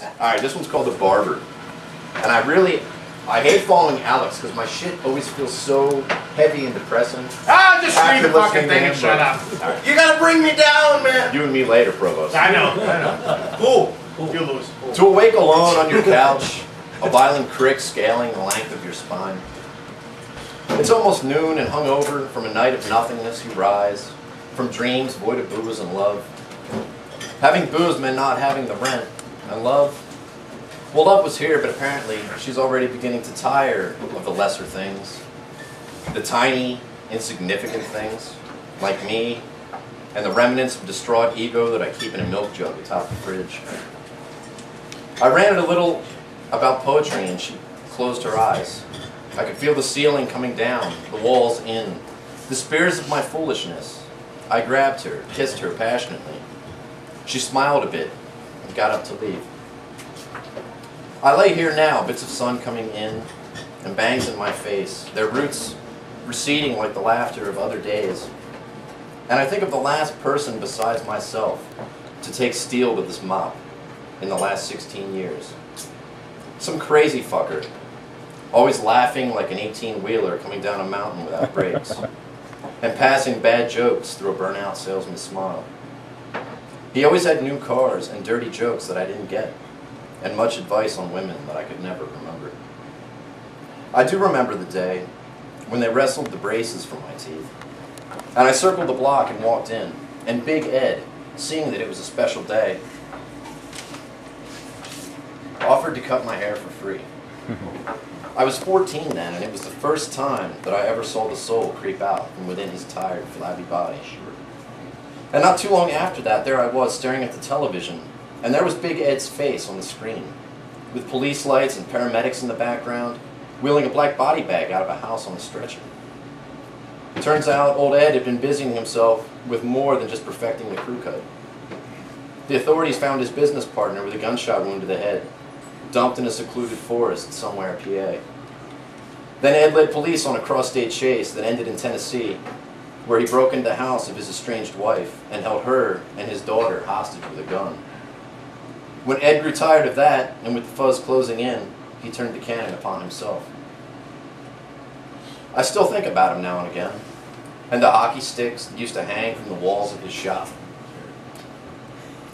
Alright, this one's called The Barber. And I hate following Alex because my shit always feels so heavy and depressing. Ah, just read the fucking thing and shut up. Right. You gotta bring me down, man. You and me later, Provost. I know. Cool. You lose. To awake alone on your couch, a violent crick scaling the length of your spine. It's almost noon and hungover from a night of nothingness you rise, from dreams void of booze and love. Having booze meant not having the rent, and love, well, love was here, but apparently she's already beginning to tire of the lesser things, the tiny, insignificant things, like me, and the remnants of distraught ego that I keep in a milk jug atop the fridge. I ranted a little about poetry and she closed her eyes. I could feel the ceiling coming down, the walls in, the spears of my foolishness. I grabbed her, kissed her passionately. She smiled a bit and got up to leave. I lay here now, bits of sun coming in and bangs in my face, their roots receding like the laughter of other days. And I think of the last person besides myself to take steel with this mop in the last 16 years. Some crazy fucker, always laughing like an 18-wheeler coming down a mountain without brakes, and passing bad jokes through a burnout salesman's smile. He always had new cars and dirty jokes that I didn't get, and much advice on women that I could never remember. I do remember the day when they wrestled the braces from my teeth, and I circled the block and walked in, and Big Ed, seeing that it was a special day, offered to cut my hair for free. I was 14 then, and it was the first time that I ever saw the soul creep out from within his tired, flabby body. And not too long after that, there I was staring at the television, and there was Big Ed's face on the screen, with police lights and paramedics in the background, wheeling a black body bag out of a house on a stretcher. It turns out old Ed had been busying himself with more than just perfecting the crew cut. The authorities found his business partner with a gunshot wound to the head, dumped in a secluded forest somewhere in PA. Then Ed led police on a cross-state chase that ended in Tennessee, where he broke into the house of his estranged wife and held her and his daughter hostage with a gun. When Ed grew tired of that, and with the fuzz closing in, he turned the cannon upon himself. I still think about him now and again, and the hockey sticks that used to hang from the walls of his shop,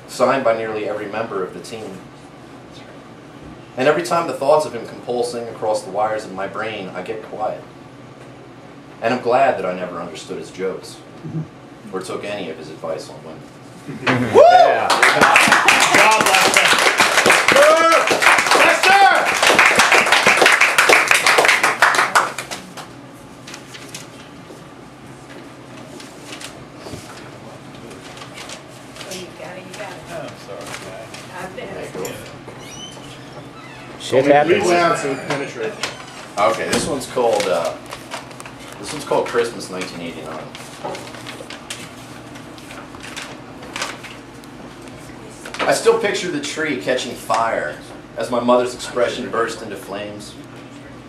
signed by nearly every member of the team. And every time the thoughts of him come pulsing across the wires of my brain, I get quiet. And I'm glad that I never understood his jokes, or took any of his advice on women. Woo! Yeah. God bless him. Yes, sir! You got it. Oh, I'm sorry, guy. I've been. Shit happens. Penetrate. Okay, this one's called Christmas 1989. I still picture the tree catching fire as my mother's expression burst into flames.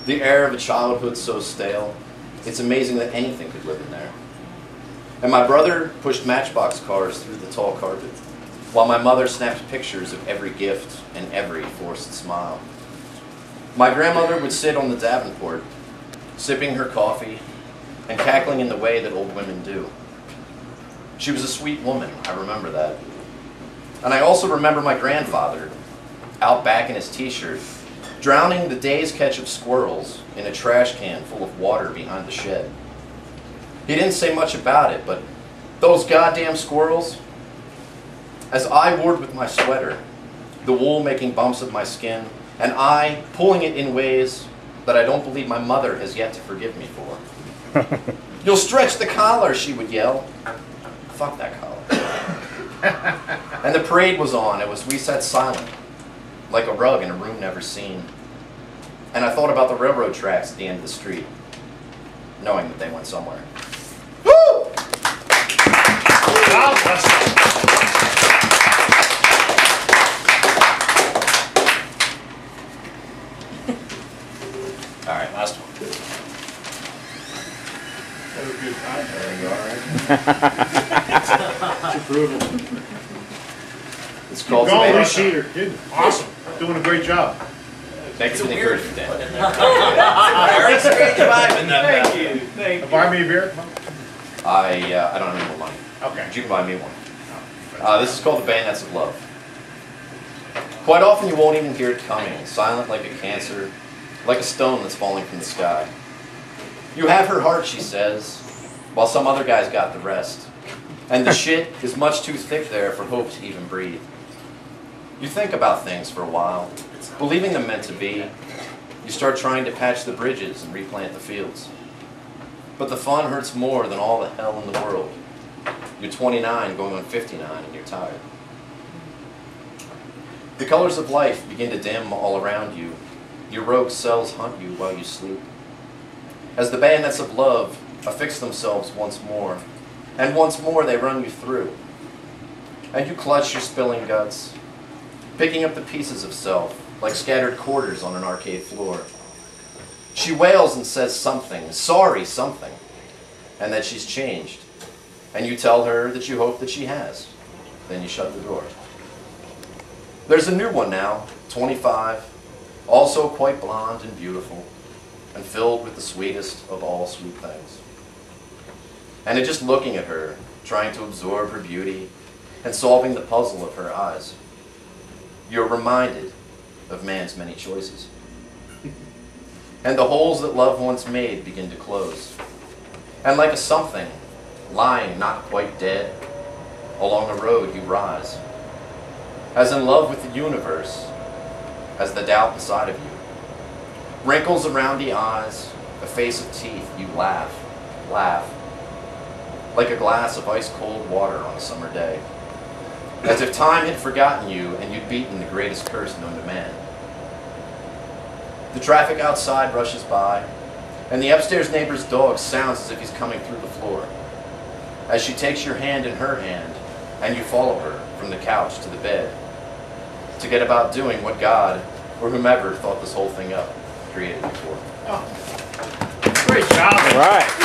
The air of a childhood so stale, it's amazing that anything could live in there. And my brother pushed matchbox cars through the tall carpet, while my mother snapped pictures of every gift and every forced smile. My grandmother would sit on the Davenport, sipping her coffee and cackling in the way that old women do. She was a sweet woman, I remember that. And I also remember my grandfather, out back in his t-shirt, drowning the day's catch of squirrels in a trash can full of water behind the shed. He didn't say much about it, but those goddamn squirrels, as I warred with my sweater, the wool making bumps of my skin, and I pulling it in ways that I don't believe my mother has yet to forgive me for. "You'll stretch the collar," she would yell. Fuck that collar. And the parade was on. We sat silent, like a rug in a room never seen. And I thought about the railroad tracks at the end of the street, knowing that they went somewhere. Woo! God bless him. All right, last one. That was good time. There you go, all right. It's improving. It's called Golden Tomato. Sheeter. Good. Awesome. Doing a great job. Thanks for the encouragement, Dan. Very strange vibe in that. Thank you. Thank you. Buy me a beer? I don't have any more money. Okay. But you can buy me one. This is called The Bayonets of Love. Quite often you won't even hear it coming, silent like a cancer, like a stone that's falling from the sky. You have her heart, she says, while some other guy's got the rest. And the shit is much too thick there for hope to even breathe. You think about things for a while, believing them meant to be. You start trying to patch the bridges and replant the fields. But the fun hurts more than all the hell in the world. You're 29 going on 59 and you're tired. The colors of life begin to dim all around you. Your rogue cells hunt you while you sleep. As the bayonets of love affix themselves once more, and once more they run you through. And you clutch your spilling guts, picking up the pieces of self like scattered quarters on an arcade floor. She wails and says something, sorry something, and that she's changed. And you tell her that you hope that she has. Then you shut the door. There's a new one now, 25, also quite blonde and beautiful, and filled with the sweetest of all sweet things. And in just looking at her, trying to absorb her beauty, and solving the puzzle of her eyes, you're reminded of man's many choices. And the holes that love once made begin to close. And like a something, lying not quite dead, along a road you rise. As in love with the universe, as the doubt inside of you. Wrinkles around the eyes, a face of teeth, you laugh, laugh. Like a glass of ice-cold water on a summer day. As if time had forgotten you and you'd beaten the greatest curse known to man. The traffic outside rushes by, and the upstairs neighbor's dog sounds as if he's coming through the floor. As she takes your hand in her hand, and you follow her from the couch to the bed, to get about doing what God, or whomever thought this whole thing up, created before. Oh. Great job. All right.